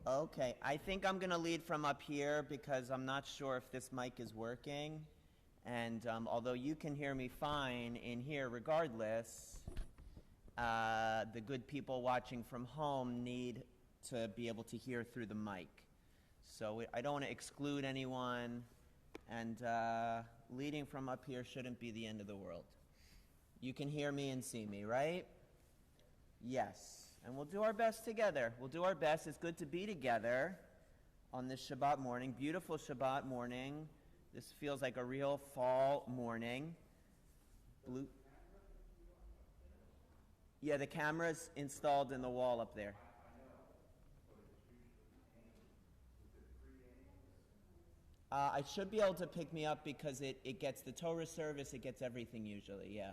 Okay, I think I'm going to lead from up here because I'm not sure if this mic is working. And although you can hear me fine in here regardless, the good people watching from home need to be able to hear through the mic. So I don't want to exclude anyone, and leading from up here shouldn't be the end of the world. You can hear me and see me, right? Yes. And we'll do our best together. We'll do our best. It's good to be together on this Shabbat morning, beautiful Shabbat morning. This feels like a real fall morning. Blue. Yeah, the camera's installed in the wall up there. I should be able to pick me up because it gets the Torah service, it gets everything usually, yeah.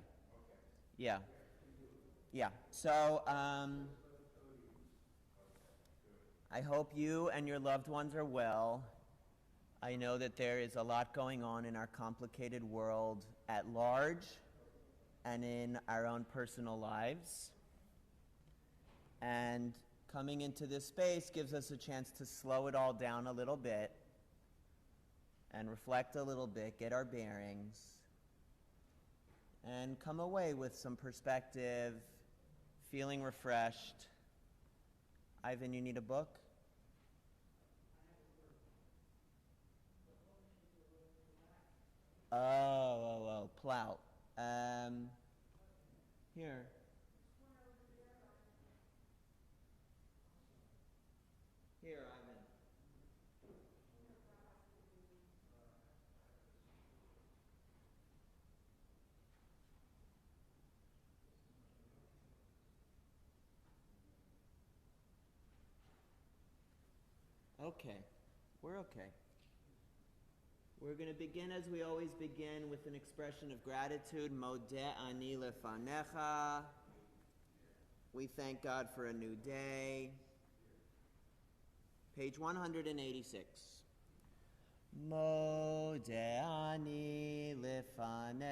Yeah. Yeah. So, I hope you and your loved ones are well. I know that there is a lot going on in our complicated world at large and in our own personal lives. And coming into this space gives us a chance to slow it all down a little bit and reflect a little bit, get our bearings, and come away with some perspective, feeling refreshed. Ivan, you need a book? Oh, Plout. Here. Here, Ivan. Okay, we're okay. We're going to begin as we always begin with an expression of gratitude. Modeh ani lefanecha. We thank God for a new day. Page 186. Modeh ani lefanecha,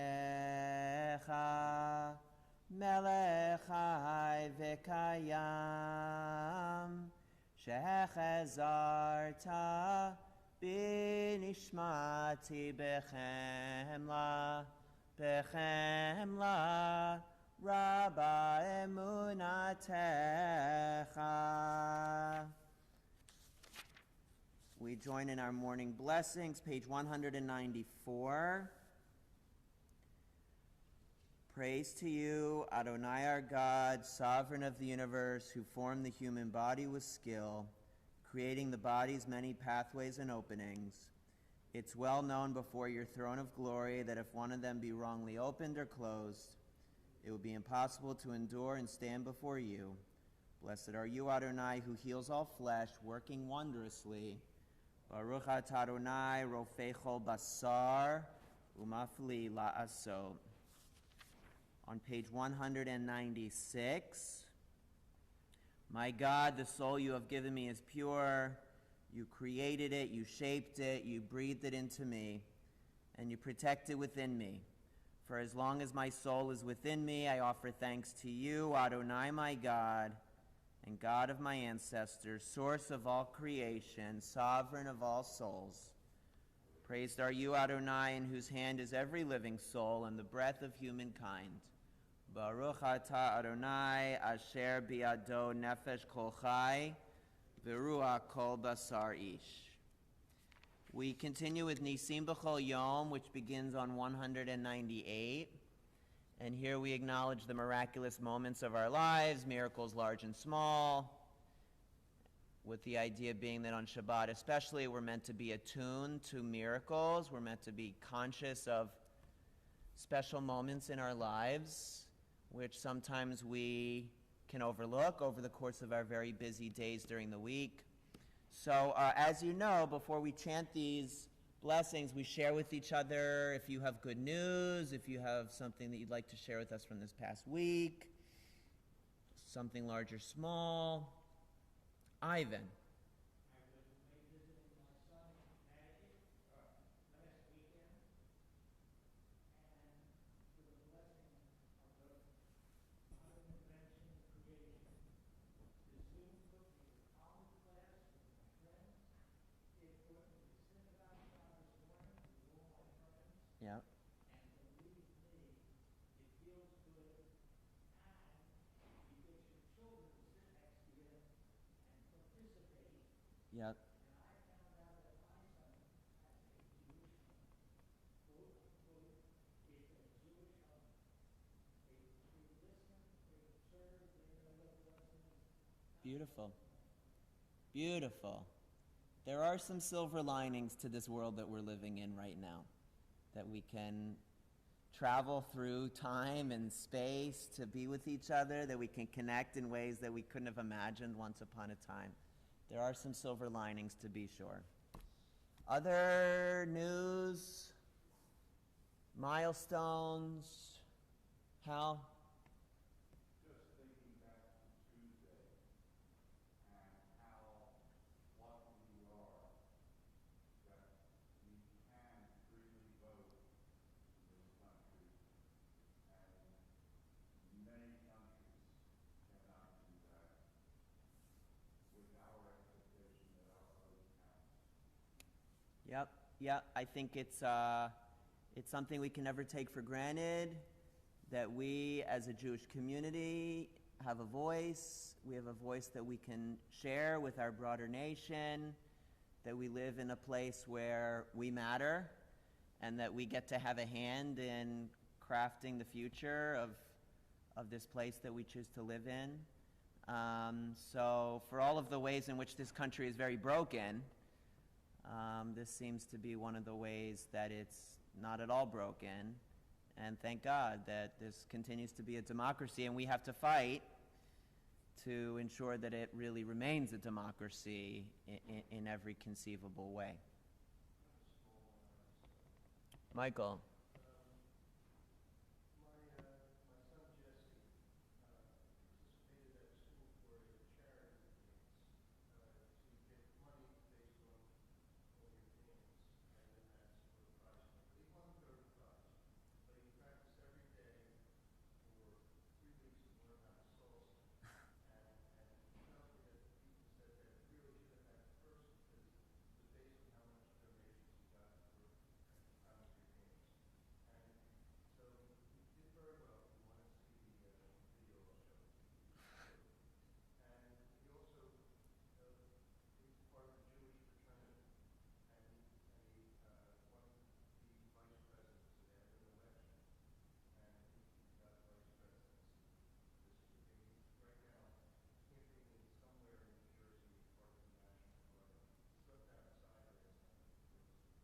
melech chai v'kayam, shechazarta Binishmati bechemla, Rabba emunatecha. We join in our morning blessings, page 194. Praise to you, Adonai our God, sovereign of the universe, who formed the human body with skill, creating the body's many pathways and openings. It's well known before your throne of glory that if one of them be wrongly opened or closed, it will be impossible to endure and stand before you. Blessed are you, Adonai, who heals all flesh, working wondrously. Baruch atah Adonai, rofei chol basar, umafli la'asot. On page 196, my God, the soul you have given me is pure. You created it, you shaped it, you breathed it into me, and you protect it within me. For as long as my soul is within me, I offer thanks to you, Adonai, my God, and God of my ancestors, source of all creation, sovereign of all souls. Praised are you, Adonai, in whose hand is every living soul and the breath of humankind. Baruch atah Adonai asher biado nefesh kol chai v'ruach kol basar ish. We continue with Nisim B'chol Yom, which begins on 198. And here we acknowledge the miraculous moments of our lives, miracles large and small, with the idea being that on Shabbat especially we're meant to be attuned to miracles. We're meant to be conscious of special moments in our lives, which sometimes we can overlook over the course of our very busy days during the week. So as you know, before we chant these blessings, we share with each other if you have good news, if you have something that you'd like to share with us from this past week, something large or small. Ivan. Yep. Beautiful. Beautiful. There are some silver linings to this world that we're living in right now, that we can travel through time and space to be with each other, that we can connect in ways that we couldn't have imagined once upon a time. There are some silver linings, to be sure. Other news, milestones, Hal? Yep. I think it's something we can never take for granted, that we as a Jewish community have a voice. We have a voice that we can share with our broader nation, that we live in a place where we matter, and that we get to have a hand in crafting the future of this place that we choose to live in. So for all of the ways in which this country is very broken, this seems to be one of the ways that it's not at all broken. And thank God that this continues to be a democracy, and we have to fight to ensure that it really remains a democracy in every conceivable way. Michael.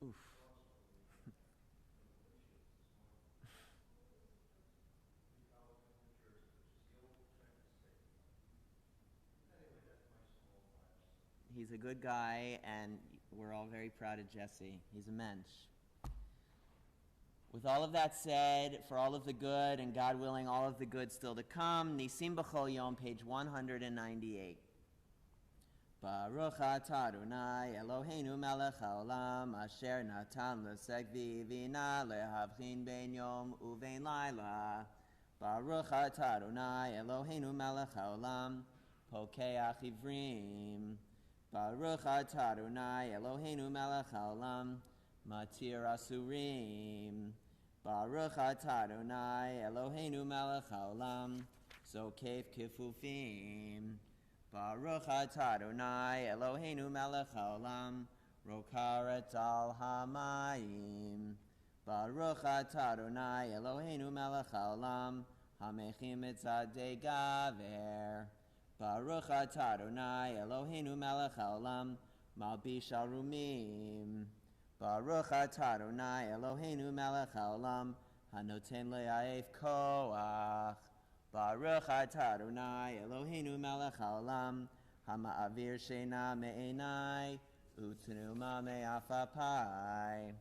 Oof. He's a good guy, and we're all very proud of Jesse. He's a mensch. With all of that said, for all of the good, and God willing, all of the good still to come, Nisim B'chol Yom, page 198. Baruch atah Adonai Eloheinu melech haolam asher natan l'sek v'ivina lehavchin ben yom uvein laila. Baruch atah Adonai Eloheinu melech haolam pokeach ivrim. Baruch atah Adonai Eloheinu melech haolam matir asurim. Baruch atah Adonai Eloheinu melech haolam zokef kifufim. Baruch atah Adonai Eloheinu melech haolam rokaret al hamayim. Baruch atah Adonai Eloheinu melech haolam hamechim etzadei gaver. Baruch atah Adonai Eloheinu melech haolam malbish al rumim. Baruch atah Adonai Eloheinu melech haolam hanoten le'aef koach. Baruch atah Adonai Eloheinu melech haolam hama'avir sheina me'enai u'tnuma me'afapai.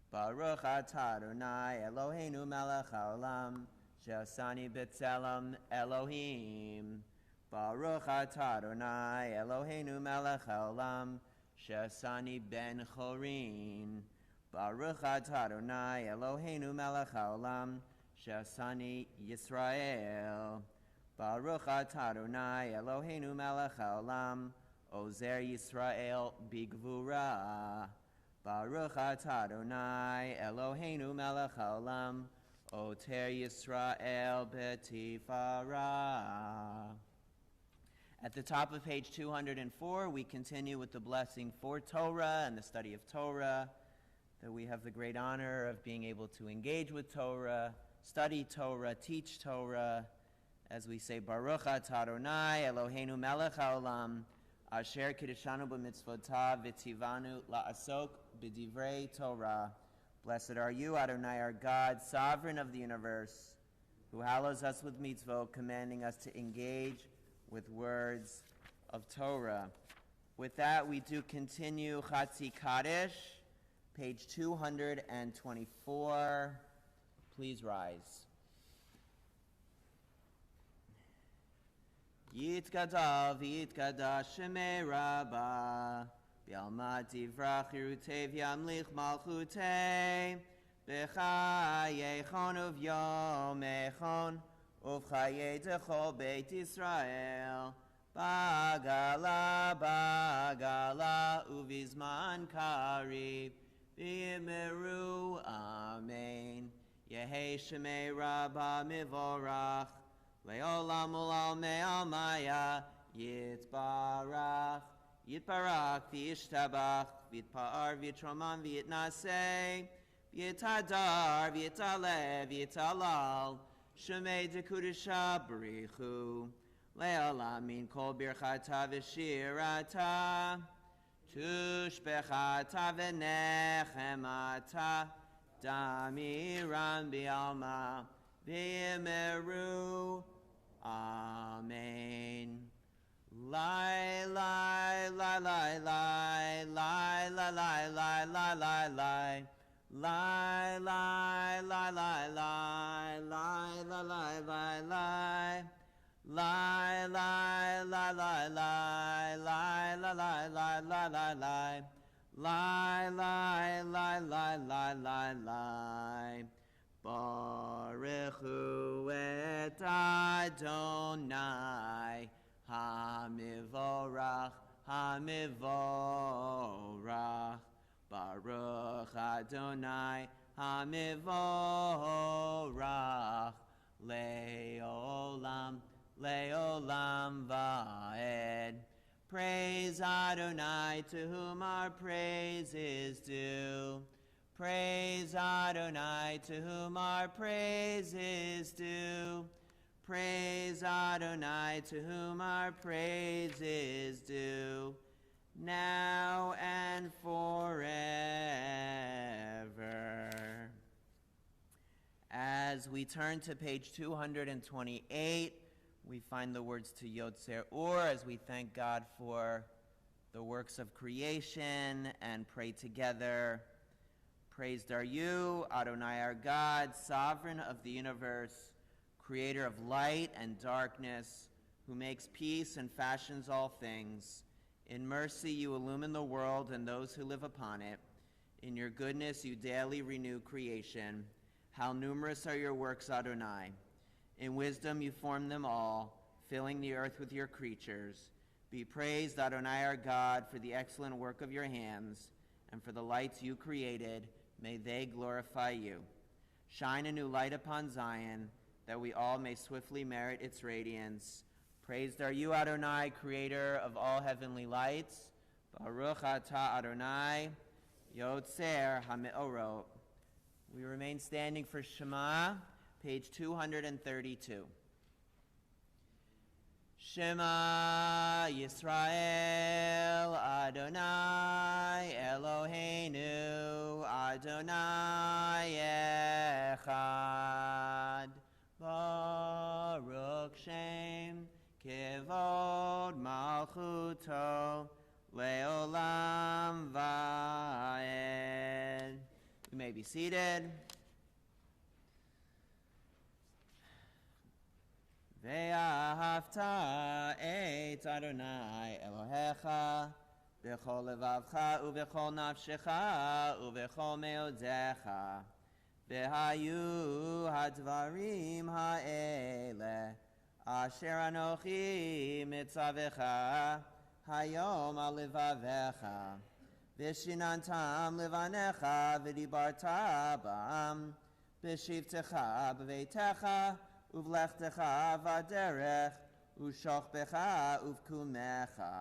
Baruch atah Adonai Eloheinu melech haolam she'asani b'tzelem Elohim. Baruch atah Adonai Eloheinu melech haolam she'asani ben chorin. Baruch atah Adonai Eloheinu melech haolam she'asani Yisrael. Baruch atah Adonai Eloheinu melech haolam ozer Yisrael bigvura. Baruch atah Adonai Eloheinu melech haolam oter Yisrael betifara. At the top of page 204, we continue with the blessing for Torah and the study of Torah, that we have the great honor of being able to engage with Torah, study Torah, teach Torah, as we say, Baruch atah Adonai Eloheinu melech haolam, asher kiddushanu b'mitzvotav v'tzivanu la'asok b'divrei Torah. Blessed are you, Adonai, our God, sovereign of the universe, who hallows us with mitzvot, commanding us to engage with words of Torah. With that, we do continue Chatzi Kaddish, page 224. Please rise. Yitkadav yitkadash shemei Rabbah, Bialma divrach yirutev yamlich malchutei, B'chayechon uv'yomechon, uv'chayei dechol Beit Yisrael, Bagala, Bagala, uvizman karib, B'yimeru, Amen. Yehei Shemei Rabbah mivorach, Le'olam ulal me'almaya, Yitbarach, Yitbarach, V'yishtabach, V'yitpa'ar, V'yitroman, V'yitnaseh, V'yitadar, V'yitalev, V'yitalal, Shemei dekudisha b'richu, Le'olam min kol birchata v'shirata, Tushbechata v'nechemata, Damiran bi'alma, V'yimeru, Amen. Lai, lai, lai, lai, lai, lai, lai, lai, lai, lai, lai, lai. Lie, lie, lie, lie, lie, lie, lie, lie, lie, lie. Lie, lie, lie, lie, lie, lie, lie, lie, lie, lie, lie, lie. Lie, lie, lie, lie, lie, lie, lie. Baruchu et Adonai, Hamivorach, Hamivorach. Baruch Adonai Hamivorach, Le'olam, Le'olam va'ed. Praise Adonai, to whom our praise is due. Praise Adonai, to whom our praise is due. Praise Adonai, to whom our praise is due, now and forever. As we turn to page 228, we find the words to Yotzer Ur as we thank God for the works of creation and pray together. Praised are you, Adonai our God, sovereign of the universe, creator of light and darkness, who makes peace and fashions all things. In mercy you illumine the world and those who live upon it. In your goodness you daily renew creation. How numerous are your works, Adonai. In wisdom you form them all, filling the earth with your creatures. Be praised, Adonai our God, for the excellent work of your hands, and for the lights you created. May they glorify you. Shine a new light upon Zion, that we all may swiftly merit its radiance. Praised are you, Adonai, creator of all heavenly lights. Baruch atah Adonai, Yotzer HaMeorot. We remain standing for Shema, page 232. Shema Yisrael, Adonai Eloheinu, Adonai Echad. Baruch Shem Kevod Malchuto Leolam Vaed. You may be seated. Ve'ahavta et Adonai Elohecha b'chol levavcha u'b'chol nafshecha u'b'chol meodecha. Ve'hayu hadvarim ha'ele asher anochi mitzavecha hayom al levavecha. V'shinantam levanecha v'dibarta bam b'shivtecha b'veitecha uvlechtecha v'aderech U'shochbecha uvkumecha,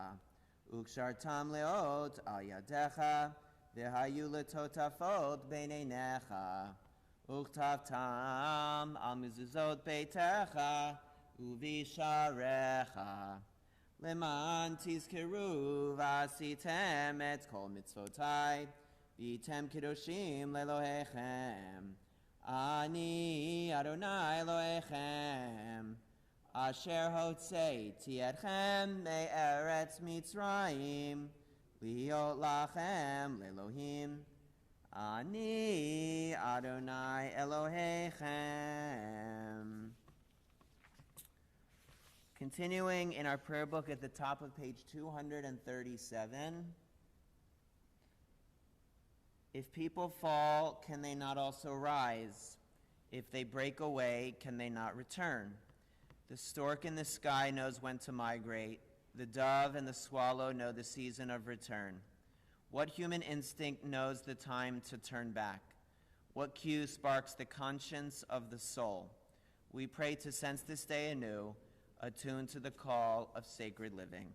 u'kshartam leot al yadecha, v'hayu letotafot beineinecha, u'chtavtam al mezuzot beitecha, u'visharecha. Leman tizkeru v'asitem et kol mitzvotai, v'yitem kedoshim lelohechem. Ani Adonai Elohechem, asher hotzeiti etchem me'eretz Mitzrayim, liot lachem lelohim. Ani Adonai Elohechem. Continuing in our prayer book at the top of page 237. If people fall, can they not also rise? If they break away, can they not return? The stork in the sky knows when to migrate. The dove and the swallow know the season of return. What human instinct knows the time to turn back? What cue sparks the conscience of the soul? We pray to sense this day anew, attuned to the call of sacred living.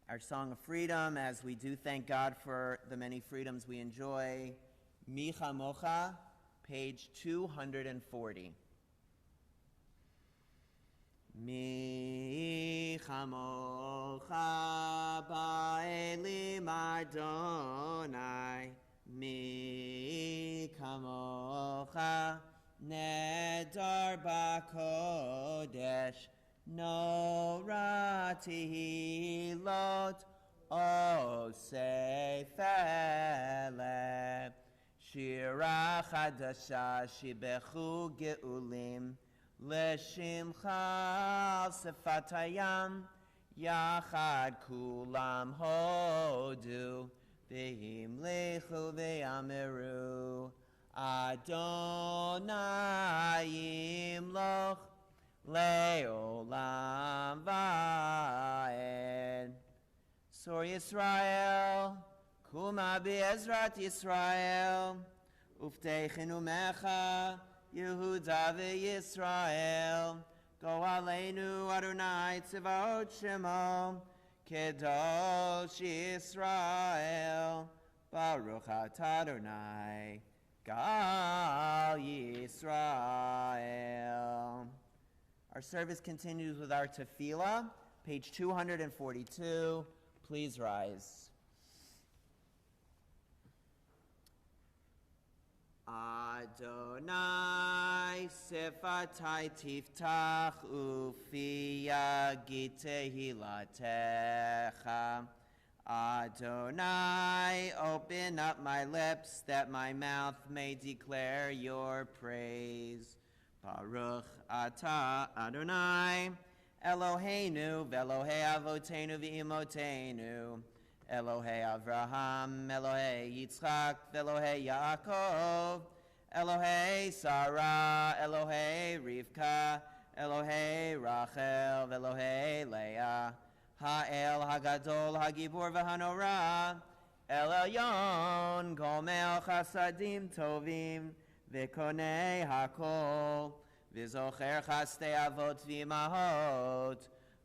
Our song of freedom, as we do thank God for the many freedoms we enjoy. Mi Chamocha, page 240. Mi Chamocha ba'elim Adonai, Mi Chamocha nedar ba'kodesh, no ratihilot o sefele, shira chadasha shibechu geulim, leshimcha sefatayam, yachad kulam hodu, v'himlechu v'yameru, Adonai yimloch, Leolam va'ed. Sor Yisrael, Kuma be'ezrat Yisrael, Uftechenu mecha, Yehuda ve'Yisrael, Go aleinu Adonai tzivot shemo, Kedosh Yisrael, Baruch atah Adonai, Gal Yisrael. Our service continues with our tefillah, page 242. Please rise. Adonai sefatai tiftach ufiya gitehilatecha. Adonai, open up my lips that my mouth may declare your praise. Baruch atah Adonai, Eloheinu v'Elohei avotenu v'imotenu, Elohei Avraham, Elohei Yitzchak, v'Elohei Yaakov, Elohei Sarah, Elohei Rivka, Elohei Rachel, v'Elohei Leah, Ha'el Hagadol Hagibor v'Hanora, El Elyon Gomel Chasadim Tovim, V'konei hakol, v'zocher chastei avot v'imahot,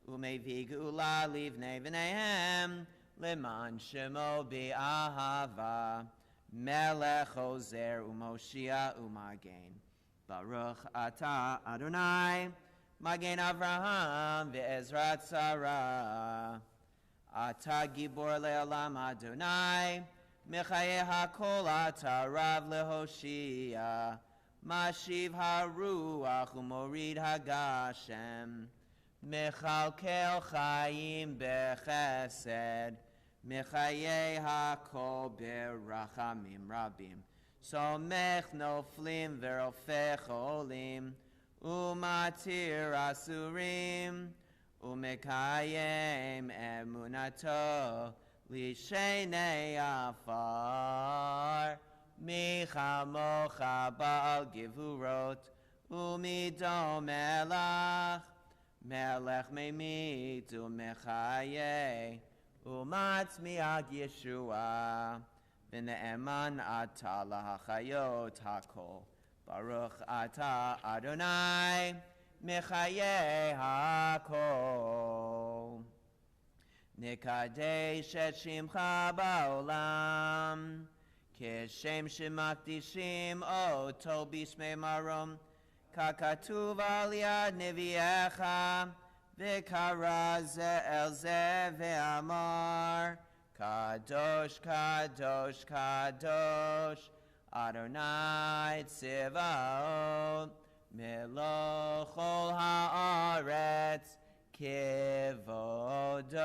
u'mevi geula livnei v'neihem, leman shemo bi'ahava, melech ozer u'moshia u'magen. Baruch atah Adonai, magen Avraham v'ezrat Sarah. Atah gibor le'olam Adonai, Mechaye hakol ata rav lehoshia, Mashiv haruach umorid hagashem, Mechalkel chayim bechesed, Mechaye hakol berachamim rabim, Somech noflim verofech olim, Umatir asurim, Umekayem emunato, Lishenei afar, Michamocha ba'al givurot, Umidom melach, Melech memit umechaye, Umatzmiach Yeshua, V'ne'eman ata lahachayot hakol, Baruch ata Adonai, Mechaye hakol. Nikadesh et shimcha ba'olam, Kishem shemakdishim oto b'shmei marom, Kakatuv al yad neviecha, V'kara ze el ze ve'amar, Kadosh, Kadosh, Kadosh, Adonai Tzivaot, Meloch ol haaretz, Kivodo.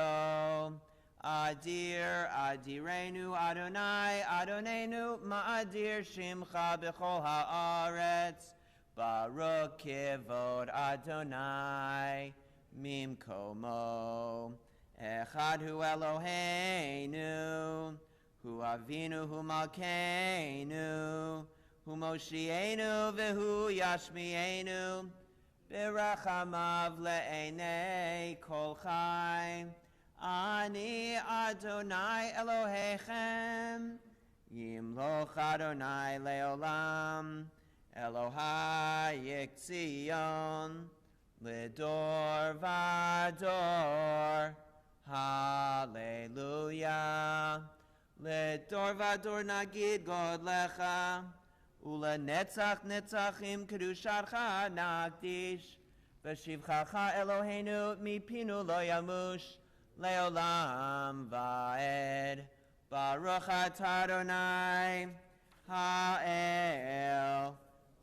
Adir, Adirenu, Adonai, Adonenu, Ma'adir Shimcha b'chol haaretz, Baruch Kivod Adonai, Mimkomo. Echad hu Eloheinu, hu Avinu, hu Malkeinu, hu Moshienu, v'hu Yashmienu, B'rachamav le'enei kol chai. Ani Adonai Elohechem, Yimloch Adonai le'olam, Elohai Yikzion, Lidor Vador, Hallelujah. Lidor Vador Nagid God Lecha, Ula Netzach Netzachim Kedushatcha Nagdish, V'shivchacha Eloheinu Mipinu Lo Yamush, Leolam Vaed, Baruch atah Adonai, Ha'el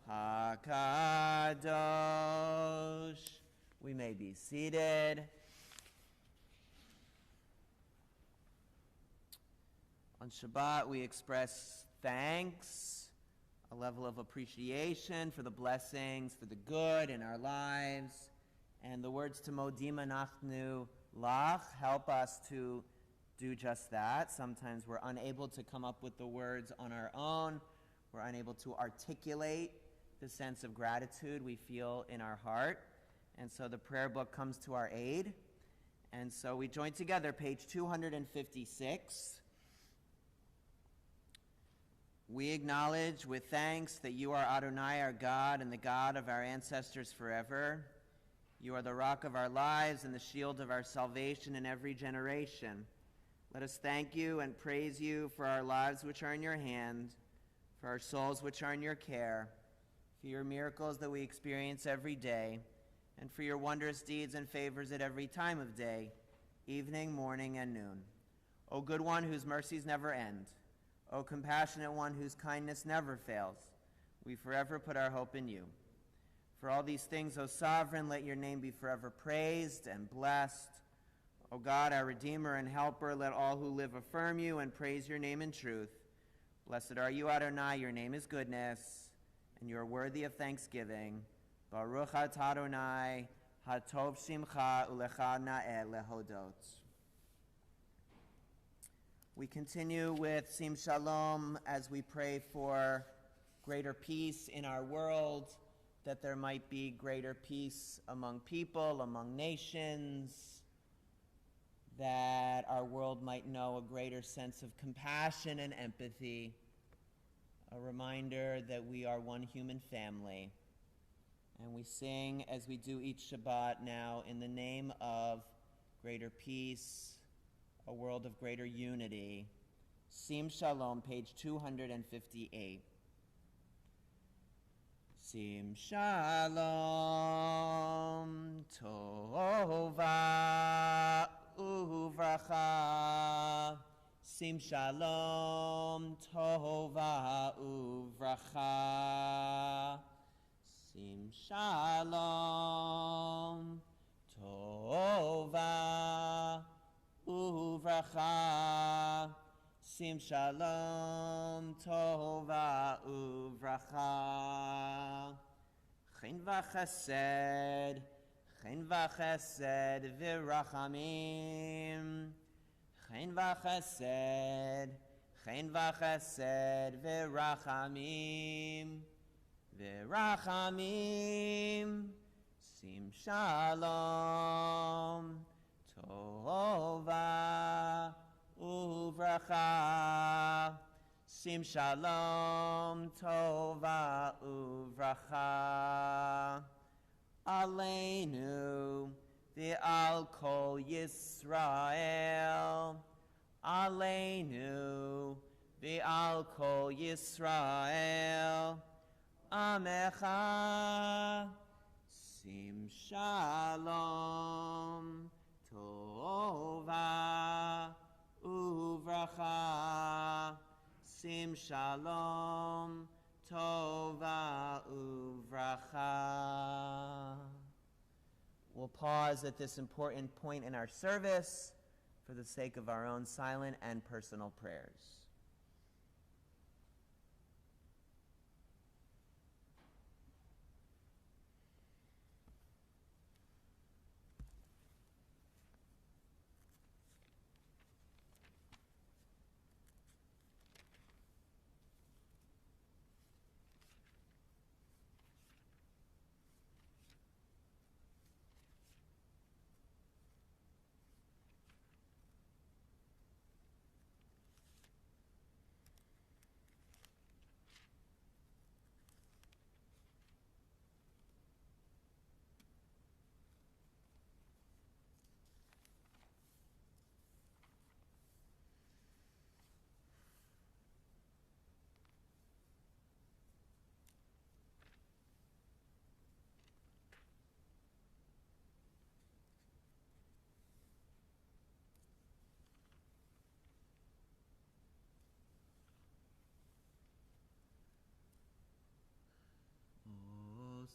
HaKadosh. We may be seated. On Shabbat, we express thanks, a level of appreciation for the blessings, for the good in our lives, and the words to Modim Anachnu Lach help us to do just that. Sometimes we're unable to come up with the words on our own. We're unable to articulate the sense of gratitude we feel in our heart. And so the prayer book comes to our aid. And so we join together, page 256. We acknowledge with thanks that you are Adonai, our God, and the God of our ancestors forever. You are the rock of our lives and the shield of our salvation in every generation. Let us thank you and praise you for our lives which are in your hand, for our souls which are in your care, for your miracles that we experience every day, and for your wondrous deeds and favors at every time of day, evening, morning, and noon. O good one whose mercies never end, O compassionate one whose kindness never fails, we forever put our hope in you. For all these things, O Sovereign, let your name be forever praised and blessed. O God, our Redeemer and Helper, let all who live affirm you and praise your name in truth. Blessed are you, Adonai, your name is goodness, and you are worthy of thanksgiving. Baruch atah Adonai, hatov shimcha ulecha na'eh lehodot. We continue with Sim Shalom as we pray for greater peace in our world, that there might be greater peace among people, among nations, that our world might know a greater sense of compassion and empathy, a reminder that we are one human family. And we sing, as we do each Shabbat now, in the name of greater peace, a world of greater unity. Sim Shalom, page 258. Sim Shalom, Tova Uvracha. Sim Shalom, Tova Uvracha. Sim Shalom, Tova Uvracha. Sim Shalom, Tova Uvracha. Chen v'chesed, Chen v'chesed v'rachamim. Chen v'chesed, Chen v'chesed v'rachamim. V'rachamim. Sim Shalom, Tova Uvracha. Sim Shalom, Tova Uvracha. Aleinu, V'al Ve'al kol Yisrael Aleinu, Ve'al kol Yisrael Amecha, Sim Shalom Tova Uvracha, Sim Shalom Tova Uvracha. We'll pause at this important point in our service for the sake of our own silent and personal prayers.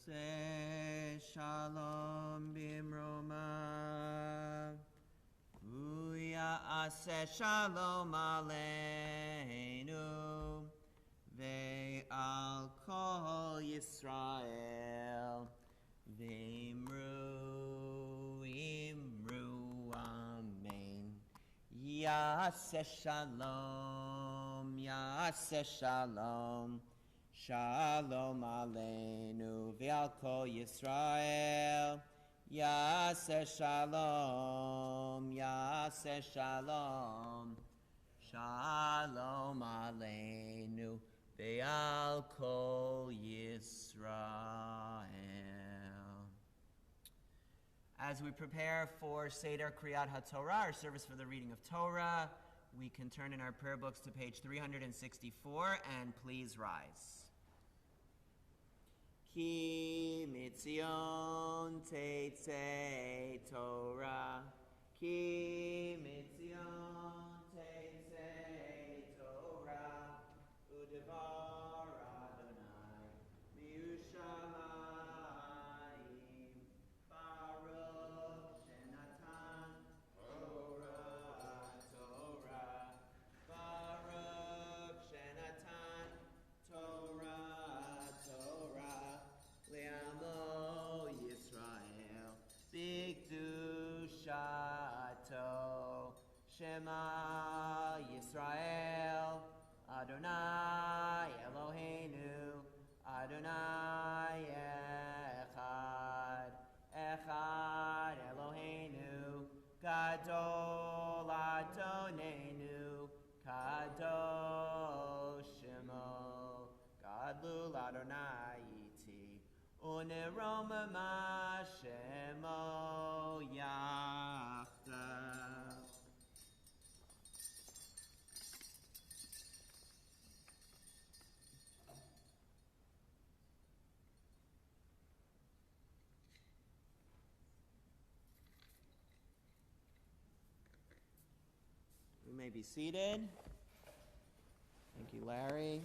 Say Shalom Bimroma, Uya Ase Shalom Aleinu, Ve'al Kol Yisrael, Ve'imru, Imru, Amen. Yase Shalom, Yase Shalom, Shalom Aleinu, Ve'al Kol Yisrael, Yase Shalom, Yase Shalom, Shalom Aleinu, Ve'al Kol Yisrael. As we prepare for Seder Kriyat HaTorah, our service for the reading of Torah, we can turn in our prayer books to page 364, and please rise. Ki mitzion teitzei Torah, Ki mitzion teitzei Torah, Udevar Adonai Miushalayim, Baruch Shenatan Torah, Torah, Baruch Shenatan Torah, Torah, Le'amo Yisrael, B'kedushato, Shema Yisrael, Adonai Eloheinu, Adonai Echad, Echad Eloheinu, Gadol Adonenu, Kadosh Shemo, Gadlul Adonai Iti, Uneroma Shemo Yachdav. You may be seated. Thank you, Larry.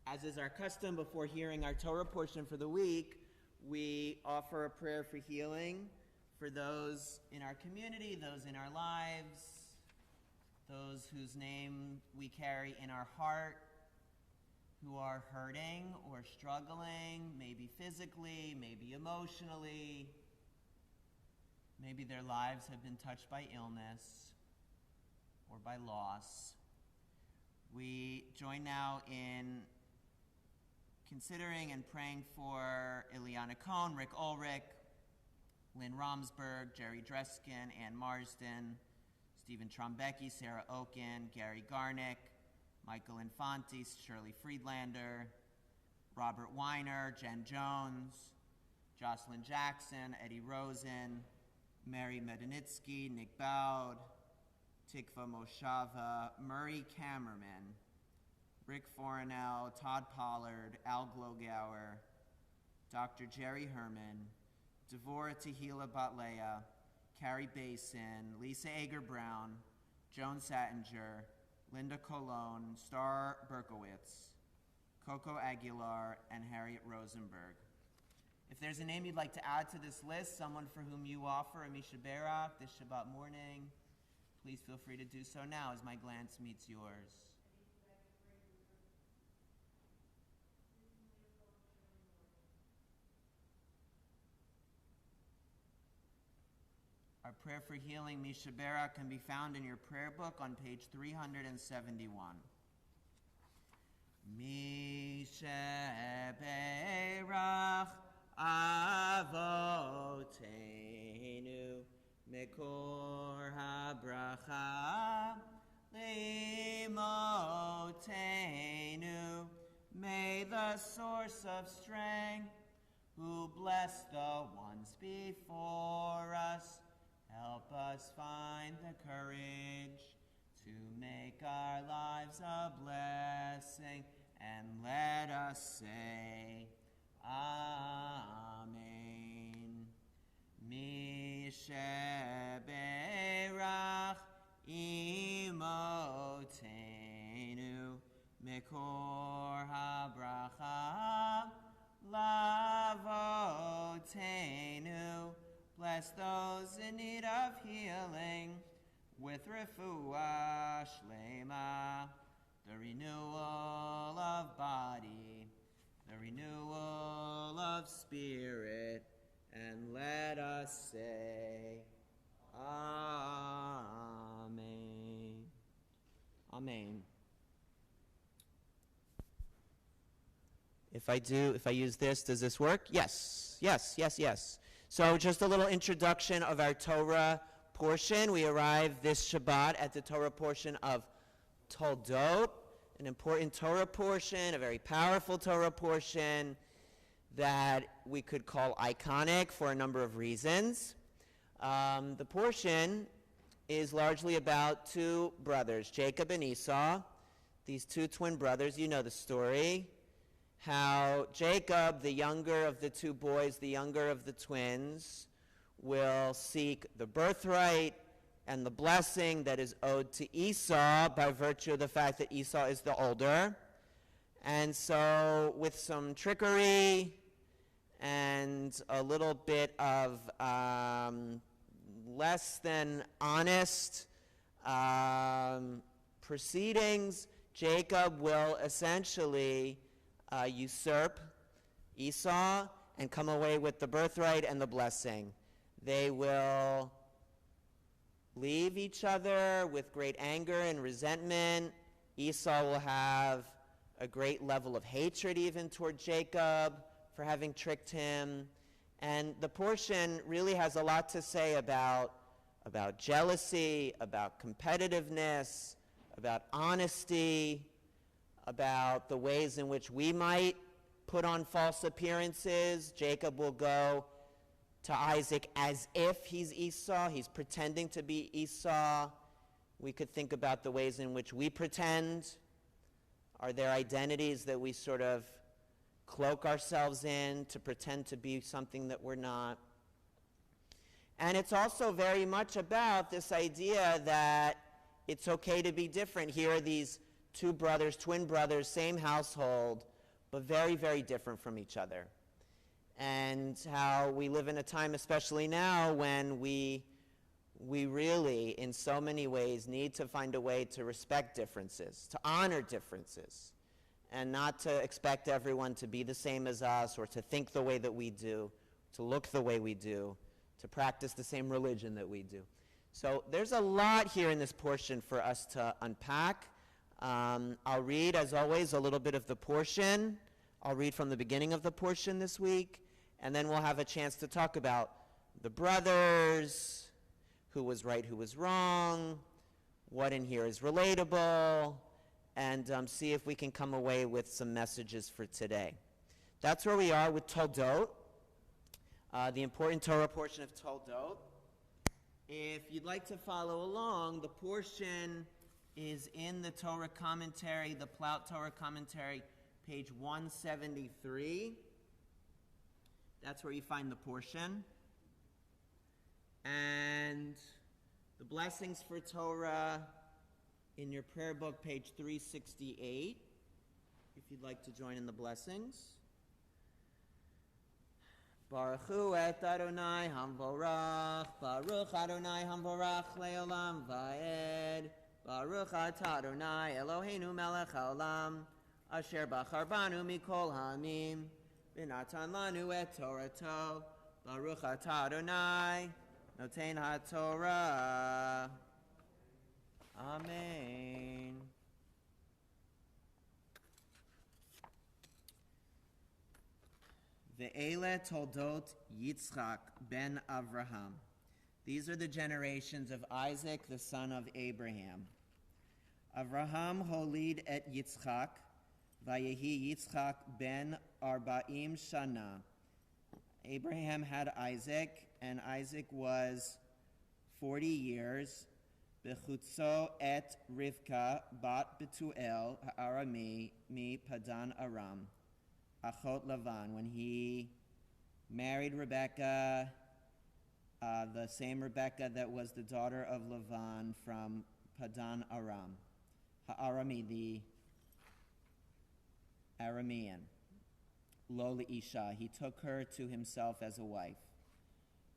As is our custom, before hearing our Torah portion for the week, we offer a prayer for healing for those in our community, those in our lives, those whose name we carry in our heart, who are hurting or struggling, maybe physically, maybe emotionally. Maybe their lives have been touched by illness or by loss. We join now in considering and praying for Ileana Cohn, Rick Ulrich, Lynn Romsberg, Jerry Dreskin, Ann Marsden, Stephen Trombecki, Sarah Oken, Gary Garnick, Michael Infante, Shirley Friedlander, Robert Weiner, Jen Jones, Jocelyn Jackson, Eddie Rosen, Mary Medanitsky, Nick Bowd, Tikva Moshava, Murray Kammerman, Rick Forenell, Todd Pollard, Al Glogauer, Dr. Jerry Herman, Devorah Tehila Batlea, Carrie Basin, Lisa Ager-Brown, Joan Sattinger, Linda Colon, Star Berkowitz, Coco Aguilar, and Harriet Rosenberg. If there's a name you'd like to add to this list, someone for whom you offer a Mishaberach this Shabbat morning, please feel free to do so now as my glance meets yours. Our prayer for healing, Mishaberach, can be found in your prayer book on page 371. Mishaberach Avoteinu Mekor HaBracha Limotenu. May the source of strength, who blessed the ones before us, help us find the courage to make our lives a blessing, and let us say, Amen. Mishaberach imotenu mekor habracha lavotenu. Bless those in need of healing with refuah shlema, the renewal of body, the renewal of spirit, and let us say, Amen. Amen. If I use this, does this work? Yes. So just a little introduction of our Torah portion. We arrived this Shabbat at the Torah portion of Toldot, an important Torah portion, a very powerful Torah portion that we could call iconic for a number of reasons. The portion is largely about two brothers, Jacob and Esau, these two twin brothers. You know the story. How Jacob, the younger of the two boys, the younger of the twins, will seek the birthright and the blessing that is owed to Esau by virtue of the fact that Esau is the older. And so with some trickery and a little bit of less than honest proceedings, Jacob will essentially usurp Esau and come away with the birthright and the blessing. They will leave each other with great anger and resentment. Esau will have a great level of hatred even toward Jacob for having tricked him. And the portion really has a lot to say about jealousy, about competitiveness, about honesty, about the ways in which we might put on false appearances. Jacob will go to Isaac as if he's Esau. He's pretending to be Esau. We could think about the ways in which we pretend. Are there identities that we sort of cloak ourselves in to pretend to be something that we're not? And it's also very much about this idea that it's okay to be different. Here are these two brothers, twin brothers, same household, but very, very different from each other. And how we live in a time, especially now, when we really, in so many ways, need to find a way to respect differences, to honor differences, and not to expect everyone to be the same as us, or to think the way that we do, to look the way we do, to practice the same religion that we do. So there's a lot here in this portion for us to unpack. I'll read, as always, a little bit of the portion. I'll read from the beginning of the portion this week, and then we'll have a chance to talk about the brothers, who was right, who was wrong, what in here is relatable, and see if we can come away with some messages for today. That's where we are with Toldot, the important Torah portion of Toldot. If you'd like to follow along, the portion is in the Torah commentary, the Plaut Torah commentary, page 173. That's where you find the portion. And the blessings for Torah in your prayer book, page 368, if you'd like to join in the blessings. Baruch Hu et Adonai Hamvorach, Baruch Adonai Hamvorach le'olam va'ed, Baruch atah Adonai Eloheinu melech haolam, asher bachar banu mikol ha'amim, v'natan lanu et Torato, Baruch atah Adonai Noten HaTorah. Amen. Ve'ele toldot Yitzchak ben Avraham. These are the generations of Isaac, the son of Abraham. Avraham holid et Yitzchak, vayehi Yitzchak ben Arba'im shana. Abraham had Isaac, and Isaac was 40 years. Bechutzo et Rivka bat Betuel ha'arami mi Padan Aram, achot Lavan. When he married Rebekah, the same Rebekah that was the daughter of Lavan from Padan Aram, ha'arami, the Aramean. Lo Isha, he took her to himself as a wife.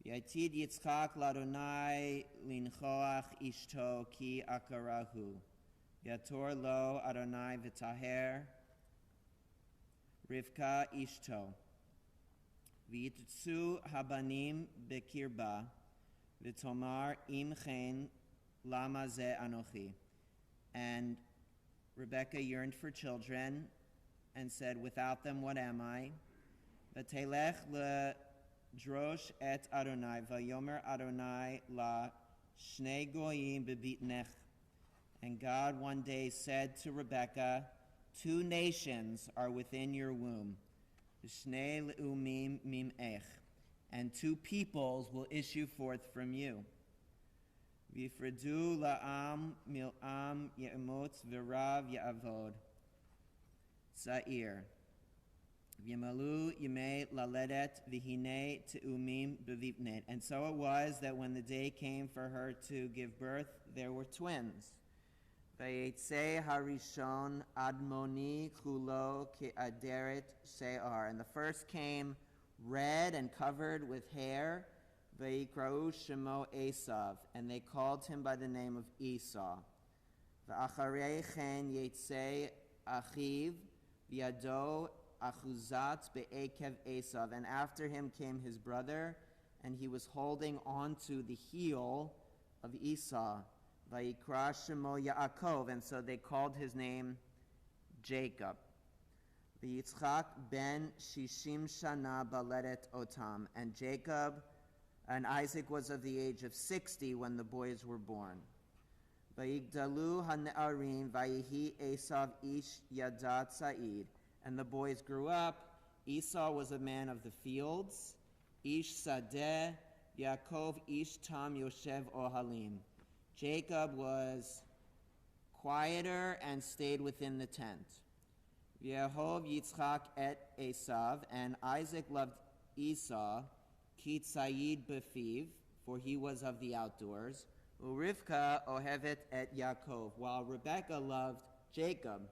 Yatid Yitzchak ladonai linchoach ishto ki akarahu. Yator lo Adonai v'taher Rivka ishto. V'yitzu habanim bekirba v'tomar im chen lama ze anochi. And Rebekah yearned for children and said, without them, what am I? V'telech ledrosh et Adonai, v'yomer Adonai la shnei goyim bebitnech. And God one day said to Rebekah, 2 nations are within your womb, v'shnei le'umim mim'ech, and 2 peoples will issue forth from you. V'yifredu la'am mil'am ye'emotz v'rav ya'avod. Sa'ir. V'yamalu yimei laledet v'hinei te'umim bevipnet. And so it was that when the day came for her to give birth, there were twins. V'yetze harishon admoni kulo ke'aderet se'ar. And the first came red and covered with hair. V'yikra'u shemo Esau. And they called him by the name of Esau. V'acharei chen yetze achiv V'yado achuzat be'ekev Esau. And after him came his brother, and he was holding on to the heel of Esau. Vayikra shemo Yaakov. And so they called his name Jacob. V'yitzchak ben shishim shana baledet otam. And Isaac was of the age of 60 when the boys were born. Vayigdalu hane'arim vayihi Esav ish yadat sa'id. And the boys grew up. Esau was a man of the fields. Ish sadeh, Yaakov ish tam yoshev ohalim. Jacob was quieter and stayed within the tent. Yehov Yitzchak et Esav, and Isaac loved Esau, ki tzayid befiv, for he was of the outdoors. Urivka ohevet et Yaakov, while Rebekah loved Jacob.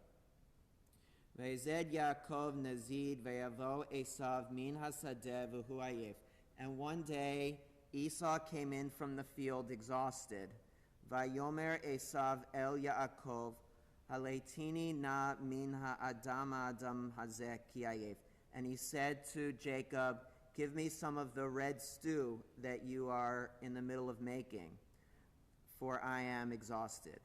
Ve'zed Yaakov nazid ve'yavo Esav min hasadeh v'hu ayef. And one day Esau came in from the field exhausted. Vayomer Esav el Yaakov haleitini na min ha'adam adam hazeh ki ayef. And he said to Jacob, give me some of the red stew that you are in the middle of making, for I am exhausted.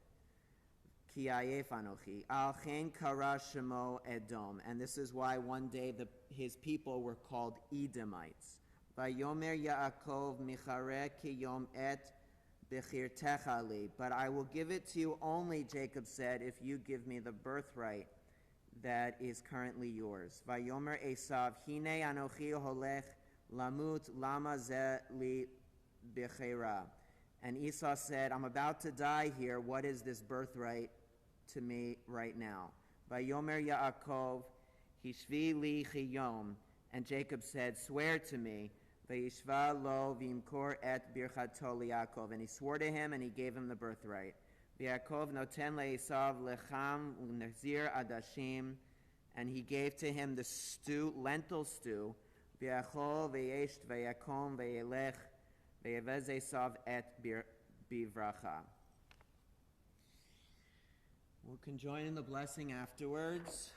Ki ayef anochi. Al chen kara shemo Edom. And this is why one day his people were called Edomites. Vayomer Yaakov michareh kiyom et bechirtecha li. But I will give it to you only, Jacob said, if you give me the birthright that is currently yours. Vayomer Esau, hine anochi holech lamut lama ze li bechera. And Esau said, I'm about to die here. What is this birthright to me right now? Vayomer Yaakov, hishvi li chiyom. And Jacob said, swear to me. Vayishva lo v'imkor et birchato liYaakov. And he swore to him, and he gave him the birthright. V'Yaakov noten leEsav lecham u'nezir adashim. And he gave to him the stew, lentil stew. V'yachol v'yesht v'yakom v'yelech v'yevez Esav et bivracha. We can join in the blessing afterwards.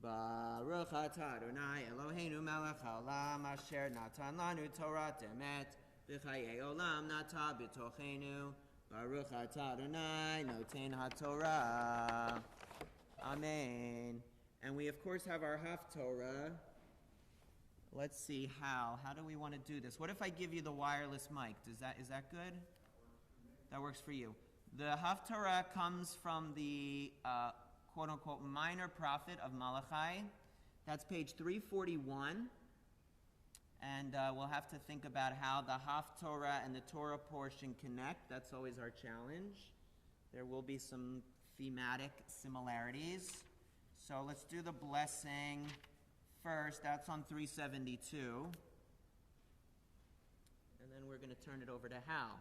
Baruch atah Adonai Eloheinu melech haolam asher natan lanu Torah emet v'chayei olam nata b'tochenu. Baruch atah Adonai noten haTorah. Amen. And we of course have our Haftorah. Let's see how. How do we want to do this? What if I give you the wireless mic? Is that good? That works for you. The Haftarah comes from the quote-unquote minor prophet of Malachi. That's page 341. And we'll have to think about how the Haftarah and the Torah portion connect. That's always our challenge. There will be some thematic similarities. So let's do the blessing first. That's on 372. And then we're going to turn it over to Hal.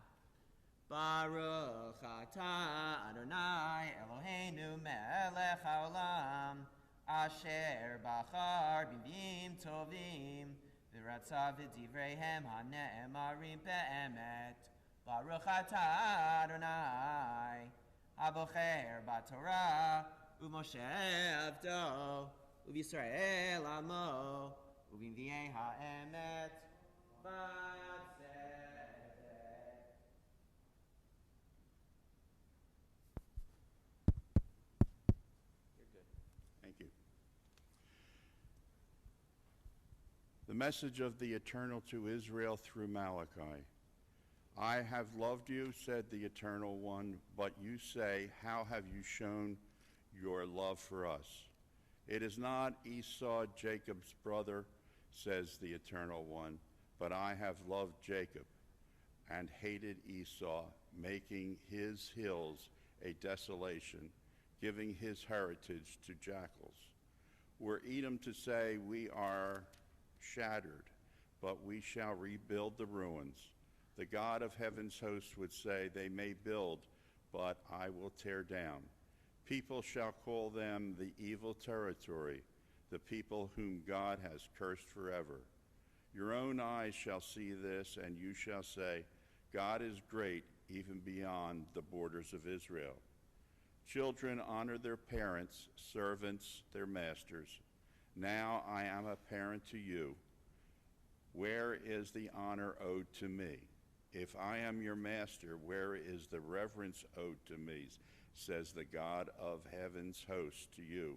Baruch atah Adonai Eloheinu melech haolam asher bachar b'vim tovim v'ratza v'divreihem hane'emarim be'emet. Baruch atah Adonai habocher b'Torah u'Moshe avdo u'Yisrael amo u'v'nvi'ei ha'emet b'tzedek. The message of the Eternal to Israel through Malachi. I have loved you, said the Eternal One, but you say, how have you shown your love for us? It is not Esau, Jacob's brother, says the Eternal One, but I have loved Jacob and hated Esau, making his hills a desolation, giving his heritage to jackals. Were Edom to say, we are shattered, but we shall rebuild the ruins, the God of heaven's hosts would say, they may build, but I will tear down. People shall call them the evil territory, the people whom God has cursed forever. Your own eyes shall see this, and you shall say, God is great, even beyond the borders of Israel. Children honor their parents, servants their masters. Now I am a parent to you. Where is the honor owed to me? If I am your master, where is the reverence owed to me? Says the God of heaven's hosts to you,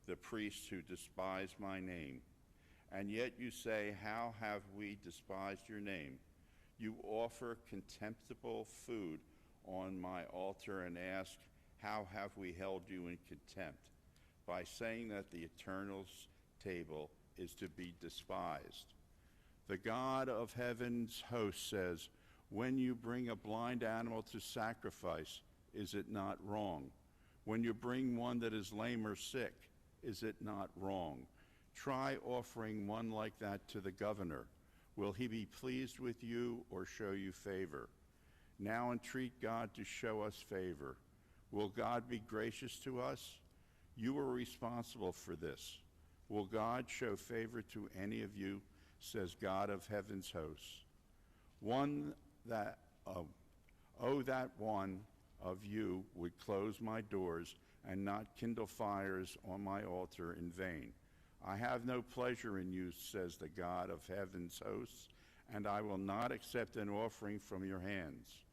the priests who despise my name. And yet you say, how have we despised your name? You offer contemptible food on my altar and ask, how have we held you in contempt? By saying that the Eternal's table is to be despised. The God of heaven's host says, when you bring a blind animal to sacrifice, is it not wrong? When you bring one that is lame or sick, is it not wrong? Try offering one like that to the governor. Will he be pleased with you or show you favor? Now entreat God to show us favor. Will God be gracious to us? You are responsible for this. Will God show favor to any of you, says God of heaven's hosts? That one of you would close my doors and not kindle fires on my altar in vain. I have no pleasure in you, says the God of heaven's hosts, and I will not accept an offering from your hands.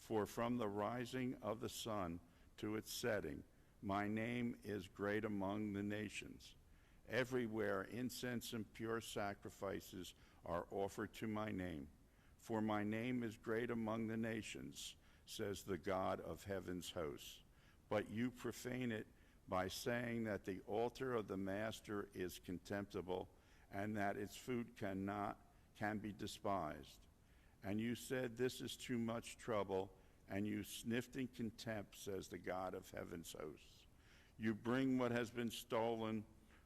For from the rising of the sun to its setting, my name is great among the nations. Everywhere incense and pure sacrifices are offered to my name. For my name is great among the nations, says the God of heaven's hosts. But you profane it by saying that the altar of the master is contemptible and that its food can be despised. And you said, this is too much trouble, and you sniffed in contempt, says the God of heaven's hosts. You bring what has been stolen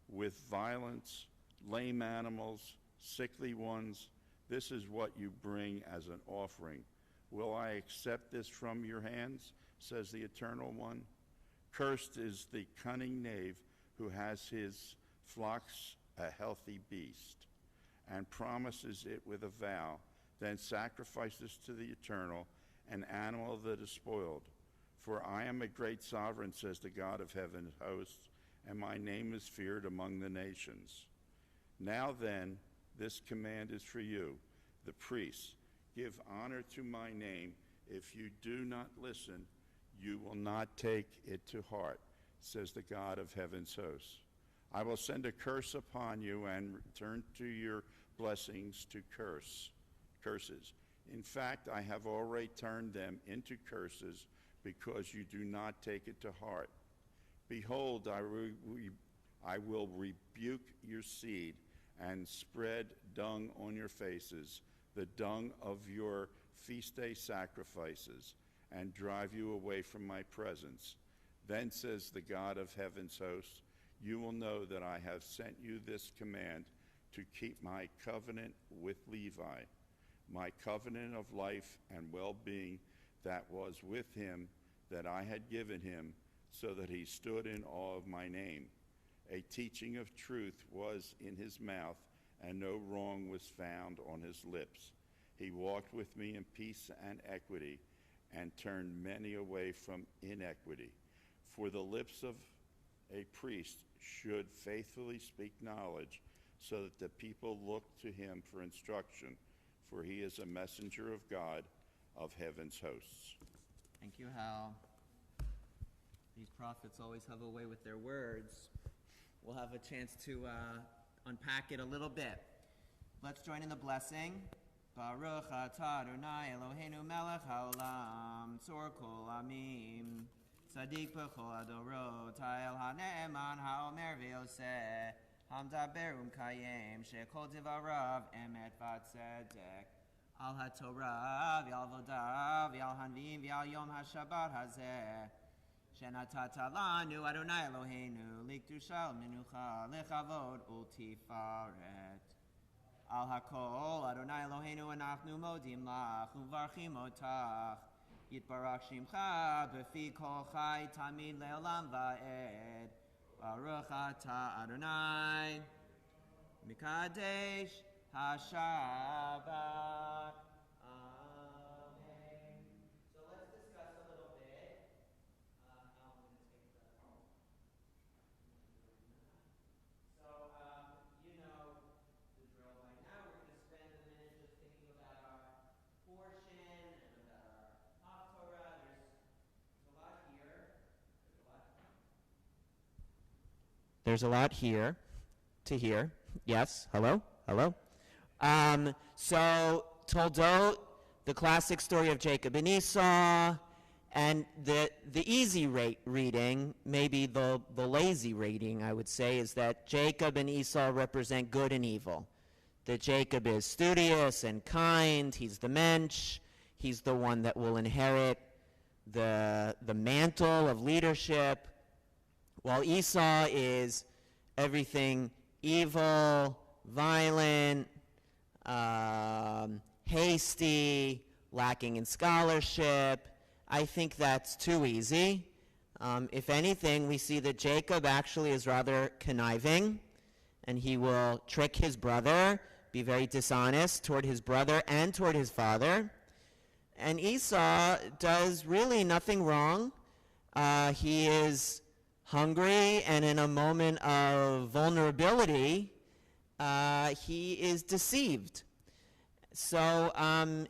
with violence, lame animals, sickly ones. This is what you bring as an offering. Will I accept this from your hands, says the Eternal One? Cursed is the cunning knave who has his flocks a healthy beast, and promises it with a vow, then sacrifices to the Eternal an animal that is spoiled. For I am a great sovereign, says the God of heaven's hosts, and my name is feared among the nations. Now then, this command is for you, the priests. Give honor to my name. If you do not listen, you will not take it to heart, says the God of heaven's hosts. I will send a curse upon you and return to your blessings to curses. In fact, I have already turned them into curses because you do not take it to heart. Behold, I will rebuke your seed and spread dung on your faces, the dung of your feast day sacrifices, and drive you away from my presence. Then says the God of heaven's hosts, you will know that I have sent you this command to keep my covenant with Levi, my covenant of life and well-being that was with him, that I had given him, so that he stood in awe of my name. A teaching of truth was in his mouth, and no wrong was found on his lips. He walked with me in peace and equity, and turned many away from inequity. For the lips of a priest should faithfully speak knowledge, so that the people look to him for instruction, for he is a messenger of God of heaven's hosts. Thank you, Hal. These prophets always have a way with their words. We'll have a chance to unpack it a little bit. Let's join in the blessing. Baruch atah Adonai Eloheinu melech haolam, tzor kol amim, tzadik b'chol adorot, ha'el ha'ne'eman ha'omer v'yoseh, hamdaber umkayem, she'kol divarav emet v'tzedek, al ha'torah v'al vodav v'al hanvim v'al yom ha'shabbat hazeh, she'natata lanu Adonai Eloheinu, likdusha u'menucha, lechavod u'tifaret. Al hakol Adonai Eloheinu anachnu modim lach uvarchim otach yitbarach shimcha b'fi kol chai tamid le'olam va'ed Baruch atah Adonai Mikadesh HaShabbat. Amen. So let's discuss a little bit. I'm going to take the home. So, you know the drill by now. We're going to spend a minute just thinking about our portion and about our Haftorah. There's a lot here. There's a lot here to hear. Yes. Hello? Hello? So, Toldot, the classic story of Jacob and Esau, and the easy reading, maybe the lazy reading, I would say, is that Jacob and Esau represent good and evil. That Jacob is studious and kind, he's the mensch, he's the one that will inherit the mantle of leadership, while Esau is everything evil, violent, hasty, lacking in scholarship. I think that's too easy. If anything, we see that Jacob actually is rather conniving, and he will trick his brother, be very dishonest toward his brother and toward his father. And Esau does really nothing wrong. He is hungry, and in a moment of vulnerability, he is deceived. So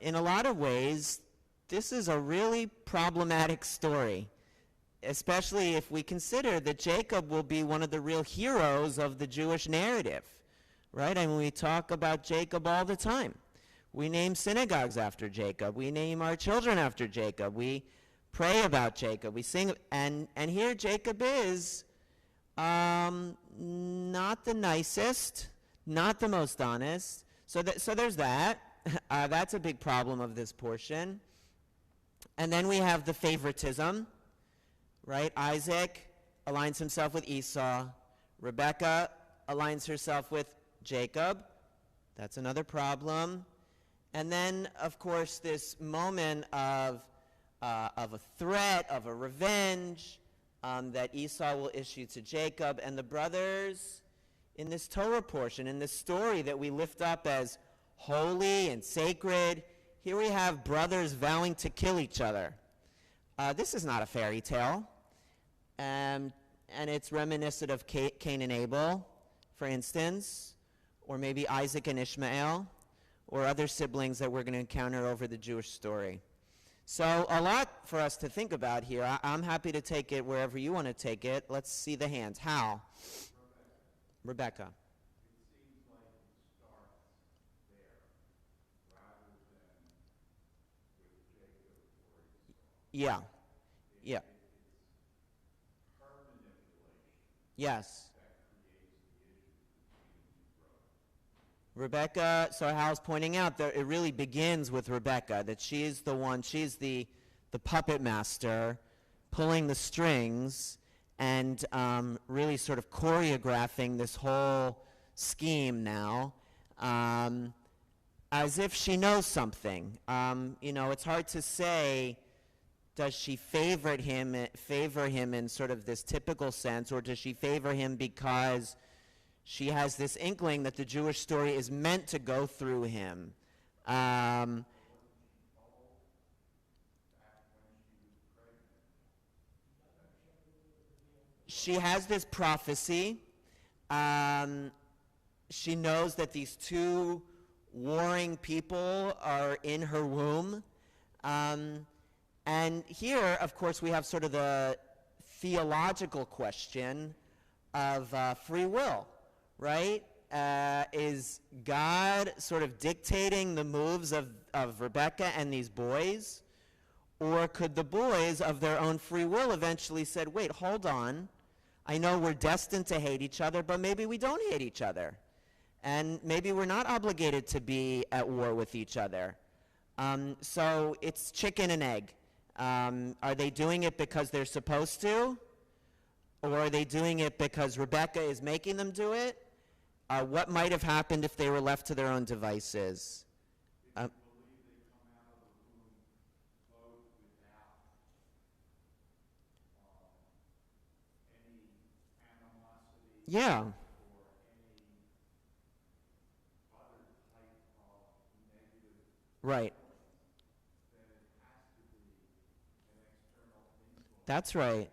in a lot of ways, this is a really problematic story, especially if we consider that Jacob will be one of the real heroes of the Jewish narrative. right? I mean, we talk about Jacob all the time. We name synagogues after Jacob. We name our children after Jacob. We pray about Jacob. We sing, and here Jacob is not the nicest, not the most honest. So there's that. That's a big problem of this portion. And then we have the favoritism, right? Isaac aligns himself with Esau. Rebekah aligns herself with Jacob. That's another problem. And then, of course, this moment of a threat, of a revenge that Esau will issue to Jacob. And the brothers in this Torah portion, in this story that we lift up as holy and sacred, here we have brothers vowing to kill each other. This is not a fairy tale. And it's reminiscent of Cain and Abel, for instance, or maybe Isaac and Ishmael, or other siblings that we're going to encounter over the Jewish story. So a lot for us to think about here. I'm happy to take it wherever you want to take it. Let's see the hands. How? Rebecca. It seems like it starts there rather than with Jacob or Esau. Yeah. Yeah. It's her manipulation Yes. that creates the issue between the brothers. Rebecca, so Hal's pointing out that it really begins with Rebecca, that she's the one, she's the puppet master pulling the strings and really sort of choreographing this whole scheme now, as if she knows something. It's hard to say, does she favor him in sort of this typical sense, or does she favor him because she has this inkling that the Jewish story is meant to go through him? She has this prophecy. She knows that these two warring people are in her womb. And here, of course, we have sort of the theological question of free will, right? Is God sort of dictating the moves of Rebecca and these boys? Or could the boys, of their own free will, eventually said, wait, hold on. I know we're destined to hate each other, but maybe we don't hate each other. And maybe we're not obligated to be at war with each other. So it's chicken and egg. Are they doing it because they're supposed to? Or are they doing it because Rebecca is making them do it? What might have happened if they were left to their own devices? Yeah. Right. That's right.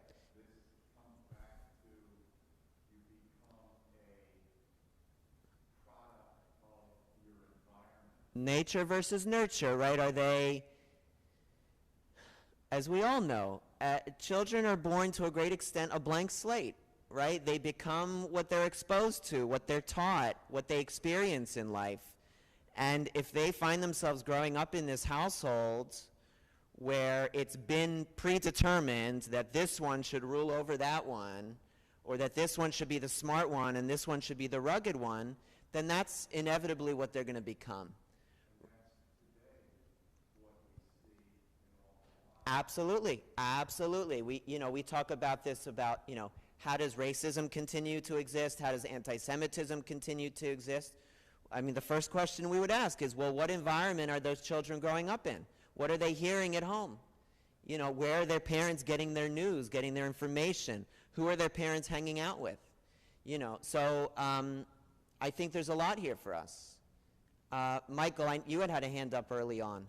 Nature versus nurture, right? Are they, as we all know, children are born to a great extent a blank slate, right? They become what they're exposed to, what they're taught, what they experience in life. And if they find themselves growing up in this household where it's been predetermined that this one should rule over that one, or that this one should be the smart one and this one should be the rugged one, then that's inevitably what they're going to become. Absolutely, absolutely. We talk about this about, how does racism continue to exist? How does anti-Semitism continue to exist? I mean, the first question we would ask is, well, what environment are those children growing up in? What are they hearing at home? Where are their parents getting their news, getting their information? Who are their parents hanging out with? So I think there's a lot here for us. Michael, you had a hand up early on.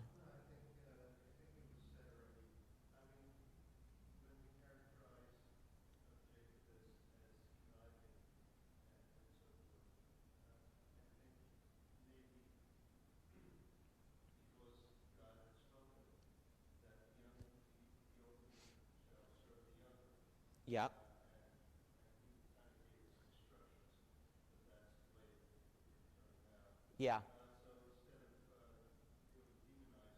Yep. Yeah. So instead of really demonizing him, this is what was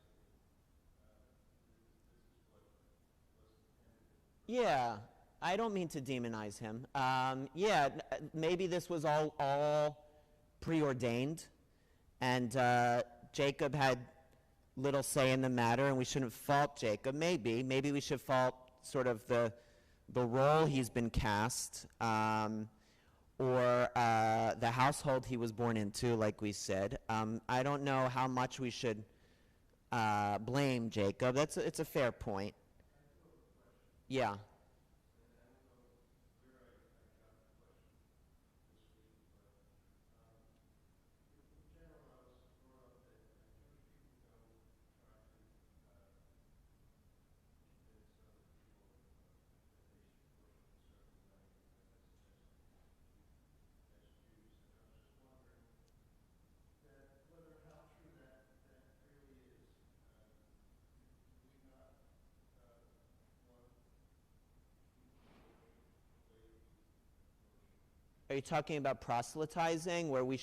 intended. Yeah, I don't mean to demonize him. Maybe this was all preordained, and Jacob had little say in the matter, and we shouldn't fault Jacob. Maybe we should fault sort of the role he's been cast, or the household he was born into, like we said. I don't know how much we should blame Jacob. It's a fair point. Yeah. Are you talking about proselytizing, where we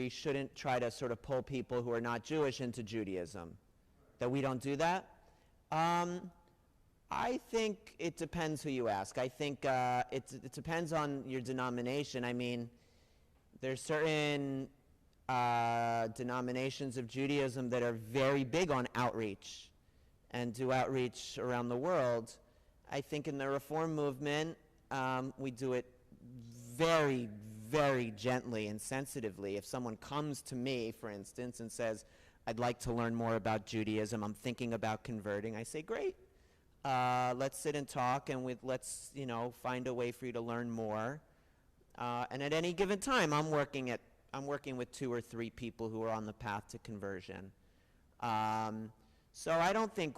shouldn't try to sort of pull people who are not Jewish into Judaism? That we don't do that? I think it depends who you ask. I think it depends on your denomination. I mean, there's certain denominations of Judaism that are very big on outreach and do outreach around the world. I think in the Reform movement, we do it very, very gently and sensitively. If someone comes to me, for instance, and says, I'd like to learn more about Judaism, I'm thinking about converting, I say, great. Let's sit and talk, and let's find a way for you to learn more. And at any given time, I'm working with 2 or 3 people who are on the path to conversion. So I don't think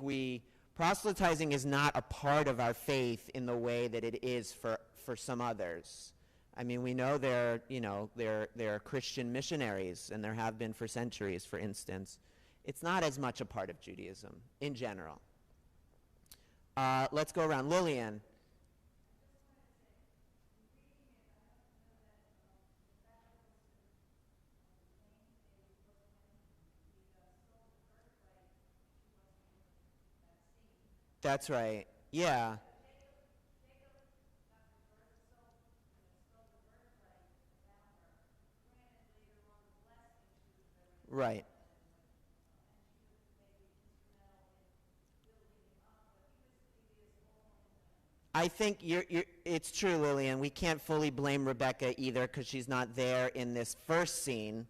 proselytizing is not a part of our faith in the way that it is for some others. I mean, we know there are Christian missionaries, and there have been for centuries, for instance. It's not as much a part of Judaism in general. Let's go around. Lillian. That's right. Yeah. Right. I think it's true, Lillian. We can't fully blame Rebecca either because she's not there in this first scene.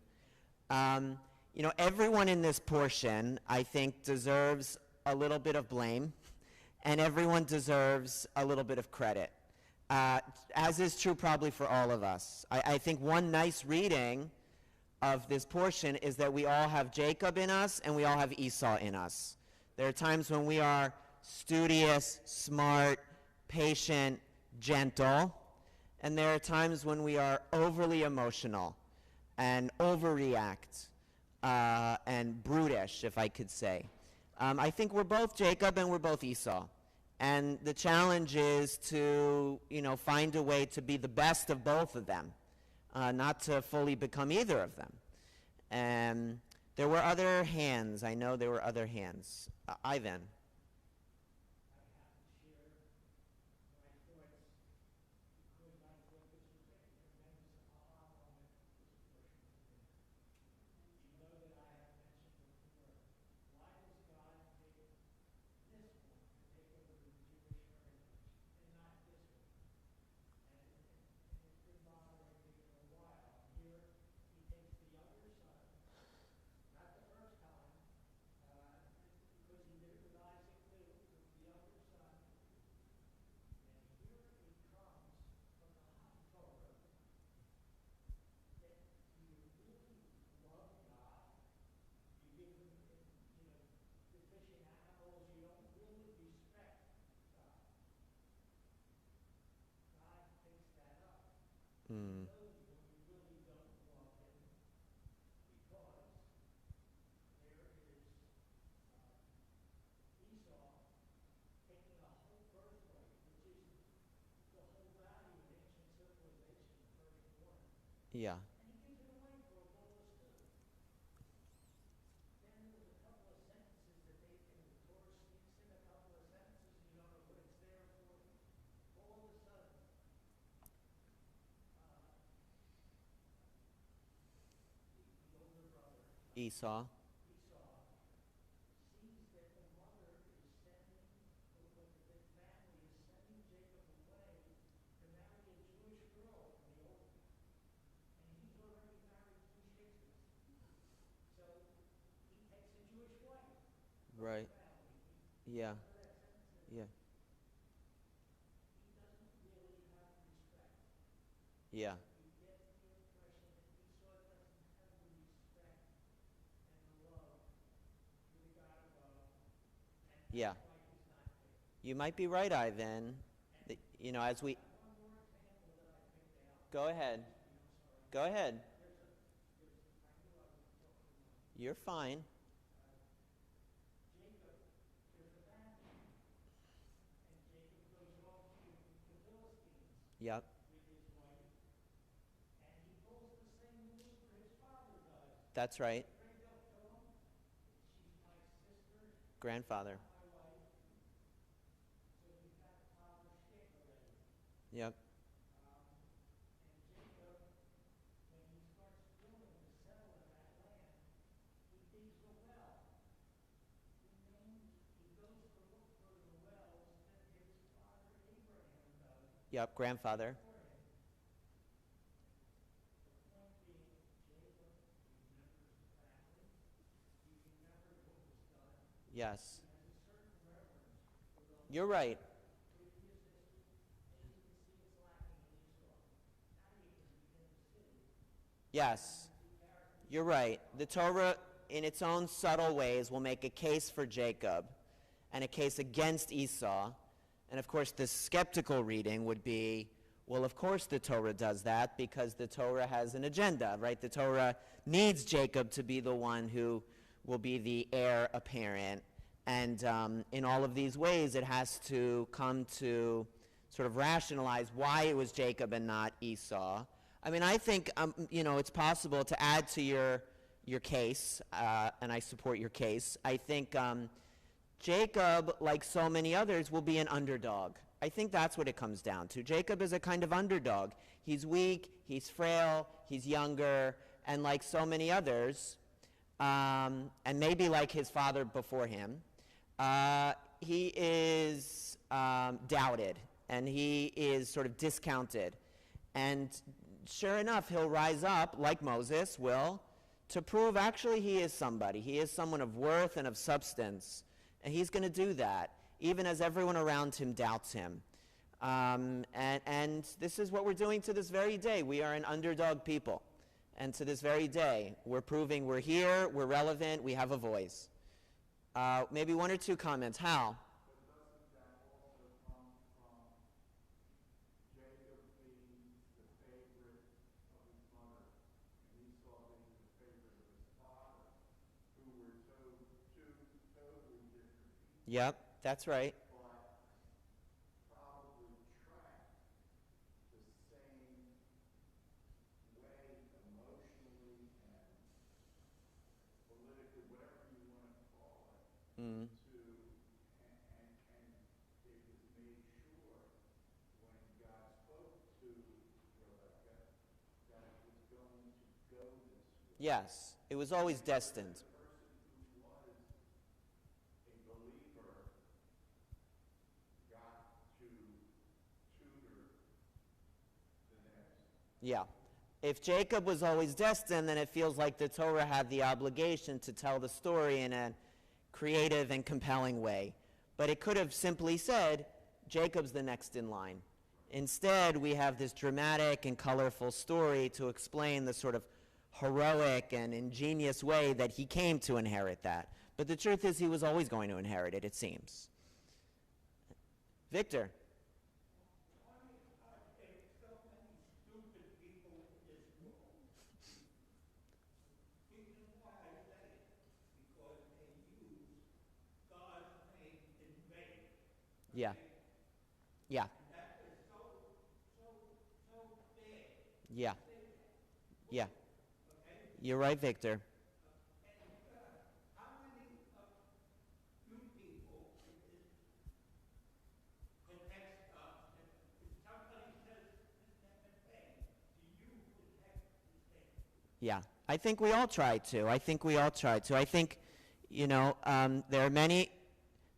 Everyone in this portion, I think, deserves a little bit of blame, and everyone deserves a little bit of credit, as is true probably for all of us. I think one nice reading of this portion is that we all have Jacob in us and we all have Esau in us. There are times when we are studious, smart, patient, gentle, and there are times when we are overly emotional and overreact and brutish, if I could say. I think we're both Jacob and we're both Esau. And the challenge is to, find a way to be the best of both of them, not to fully become either of them. And there were other hands. I know there were other hands. Ivan. Mm. Yeah. Esau. Esau, sees that the mother is sending, the family is sending Jacob away to marry a Jewish girl from the old, and he's already married 2 sisters. So he takes a Jewish wife from Right. the family. Yeah. Remember that sentence? Yeah. He doesn't really have respect. Yeah. You get the impression that Esau doesn't have the respect and the love for the God above, and Yeah. that's why he's not there. You might be right, Ivan. You know, as we... I have one more example that I picked out. Go ahead. I'm sorry. Go ahead. I knew I was talking about You're fine. Jacob. There's a famine, and Jacob goes off to the Philistines Yep. with his wife, and he pulls the same maneuver his father does. That's right. Straight up to him, she's my sister, Grandfather. not my wife. So he's got father shtick already. Yep. And Jacob, when he starts willing to settle in that land, he digs a well. He goes to look for the wells that his father Abraham dug Yep. Grandfather. for him. The point being, Jacob remembers the family. He remembers what was done. Yes. He has a certain reverence for the You're right. previous history, and you can see it's lacking in Esau. Now you can begin to see Yes. the character. You're right. The Torah, in its own subtle ways, will make a case for Jacob and a case against Esau. And of course, the skeptical reading would be, well, of course the Torah does that because the Torah has an agenda, right? The Torah needs Jacob to be the one who will be the heir apparent. And in all of these ways, it has to come to sort of rationalize why it was Jacob and not Esau. I mean, I think, it's possible to add to your case, and I support your case. I think Jacob, like so many others, will be an underdog. I think that's what it comes down to. Jacob is a kind of underdog. He's weak, he's frail, he's younger, and like so many others, and maybe like his father before him, he is doubted, and he is sort of discounted. And sure enough, he'll rise up, like Moses will, to prove actually he is somebody. He is someone of worth and of substance. And he's going to do that, even as everyone around him doubts him. And this is what we're doing to this very day. We are an underdog people. And to this very day, we're proving we're here, we're relevant, we have a voice. Maybe one or two comments. Hal? But doesn't that also come from Jacob being the favorite of his mother and Esau being the favorite of his father, who were two totally different people, Yep, that's right. but probably tracked the same way emotionally and politically, whatever you want to call it, Mm. and it was made sure when God spoke to Rebekah that it was going to go this way. Yes, it was always destined. The person who was a believer got to tutor the next. Yeah. If Jacob was always destined, then it feels like the Torah had the obligation to tell the story in a creative and compelling way. But it could have simply said, Jacob's the next in line. Instead, we have this dramatic and colorful story to explain the sort of heroic and ingenious way that he came to inherit that. But the truth is he was always going to inherit it, it seems. Victor? Why are there so many stupid people in this world? Reason why I say it, because they use God's name in vain. Yeah. Yeah. And that is so bad. Yeah. Say that, Yeah. okay? You're right, Victor. And how many of you people protect stuff? If somebody says his name in vain, do you protect his name? Yeah. I think we all try to. I think, there are many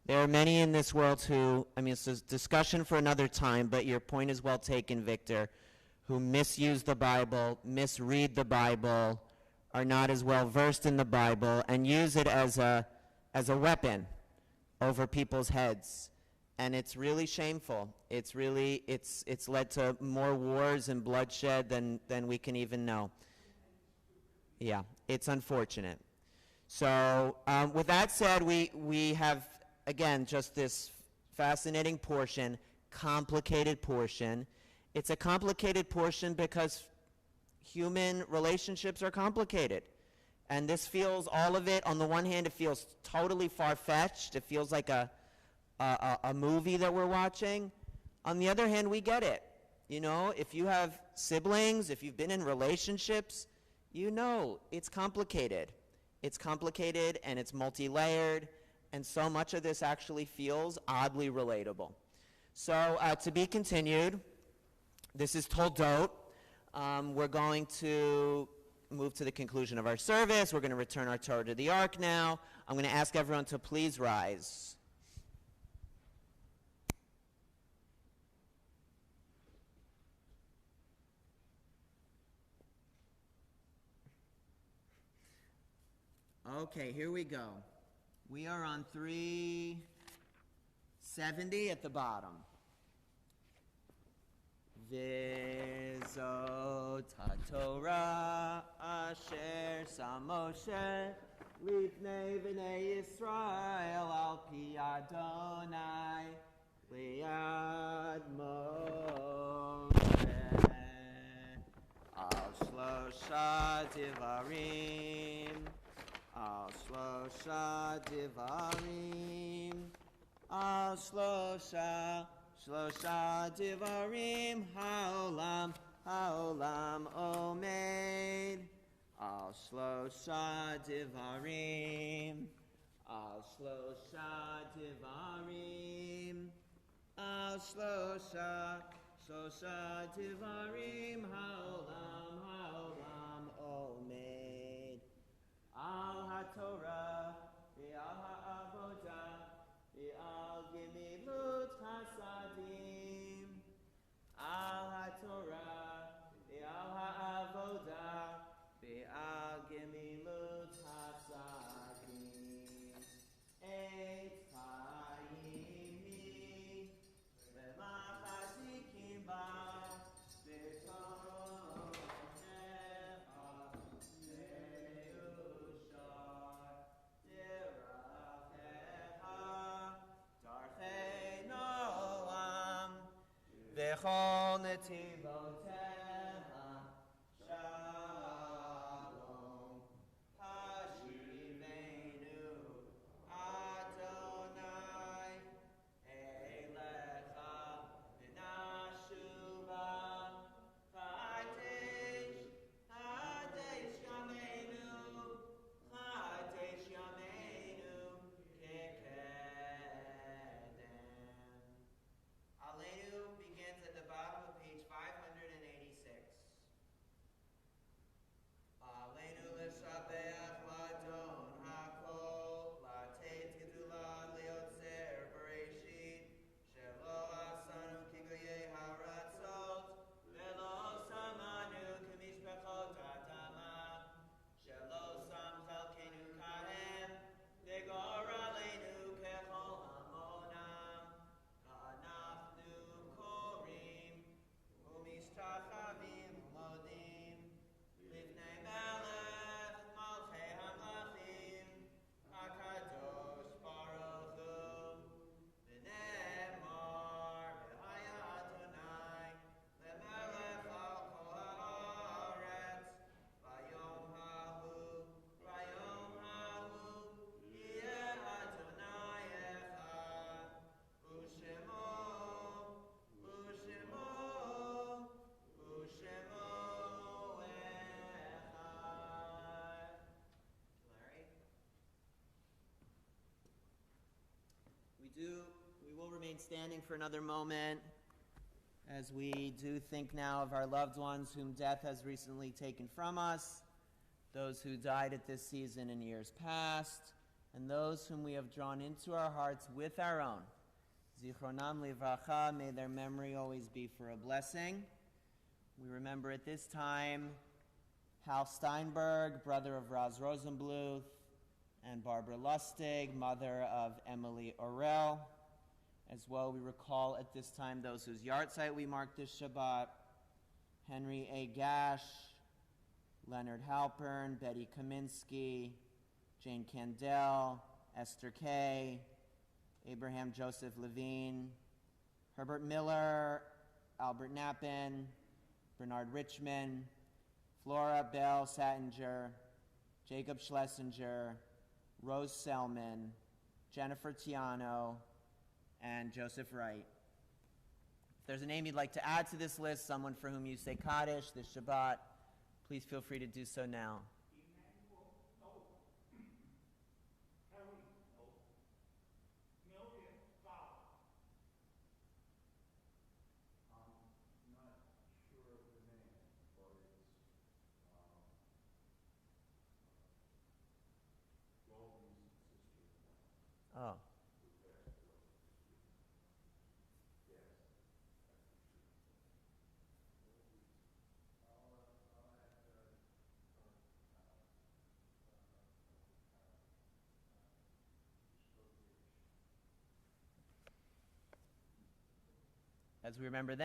in this world who, it's a discussion for another time, but your point is well taken, Victor, who misuse the Bible, misread the Bible, are not as well versed in the Bible, and use it as a weapon over people's heads. And it's really shameful. It's led to more wars and bloodshed than we can even know. Yeah, it's unfortunate. So with that said, we have, again, just this fascinating portion, complicated portion. It's a complicated portion because human relationships are complicated. And this feels, all of it, on the one hand, it feels totally far-fetched. It feels like a movie that we're watching. On the other hand, we get it. If you have siblings, if you've been in relationships, it's complicated. It's complicated and it's multi-layered, and so much of this actually feels oddly relatable. So to be continued, this is Toldot. We're going to move to the conclusion of our service. We're going to return our Torah to the Ark now. I'm going to ask everyone to please rise. Okay, here we go. We are on 370 at the bottom. V'zot haTorah asher sam Moshe lifnei b'nei Yisrael al pi Adonai liad Moshe al shlosha divarim. Al shlosha divarim, al shlosha divarim, haolam omed. Al shlosha divarim, al shlosha divarim, al shlosha divarim, haolam omed. Al haTorah, ve'al ha'avodah, ve'al gemilut hasadim. Al haTorah, ve'al ha'avodah, ve'al gemilut hasadim. Eitz ha'imi, ve'machazikim ba, V'chol netivoteha shalom hashivenu Adonai elecha v'nashuva chadesh yameinu kekedem. Aleinu begins at the bottom of page 586. Aleinu l'shabeach l'adon hakol, l'ateit gedula liotzer bereshit, shelo asanu kigoyei haratzot, velo samanu k'mishpachot adama, shelo sam chalkenu kahem, degor aleinu kechol amonam, ka'anachnu korim, umishtachavim modim, lifnei melech malchei hamlachim, hakadosh baruch hu, v'ne'emar v'haya Adonai, lemelech al kol haaretz, vayom hahu, yeh Adonai echad, u'shemo echad. Larry? We will remain standing for another moment as we do think now of our loved ones whom death has recently taken from us. those who died at this season in years past, and those whom we have drawn into our hearts with our own. Zichronam livracha, may their memory always be for a blessing. We remember at this time Hal Steinberg, brother of Roz Rosenbluth, and Barbara Lustig, mother of Emily Orell. As well, we recall at this time those whose yahrzeit we mark this Shabbat: Henry A. Gash, Leonard Halpern, Betty Kaminsky, Jane Candell, Esther Kay, Abraham Joseph Levine, Herbert Miller, Albert Knappen, Bernard Richmond, Flora Bell Sattinger, Jacob Schlesinger, Rose Selman, Jennifer Tiano, and Joseph Wright. If there's a name you'd like to add to this list, someone for whom you say Kaddish this Shabbat, please feel free to do so now. Emmanuel, no. Harry, no. Million, Fowler. I'm not sure of the name, but it's Golden's sister. Oh. As we remember them,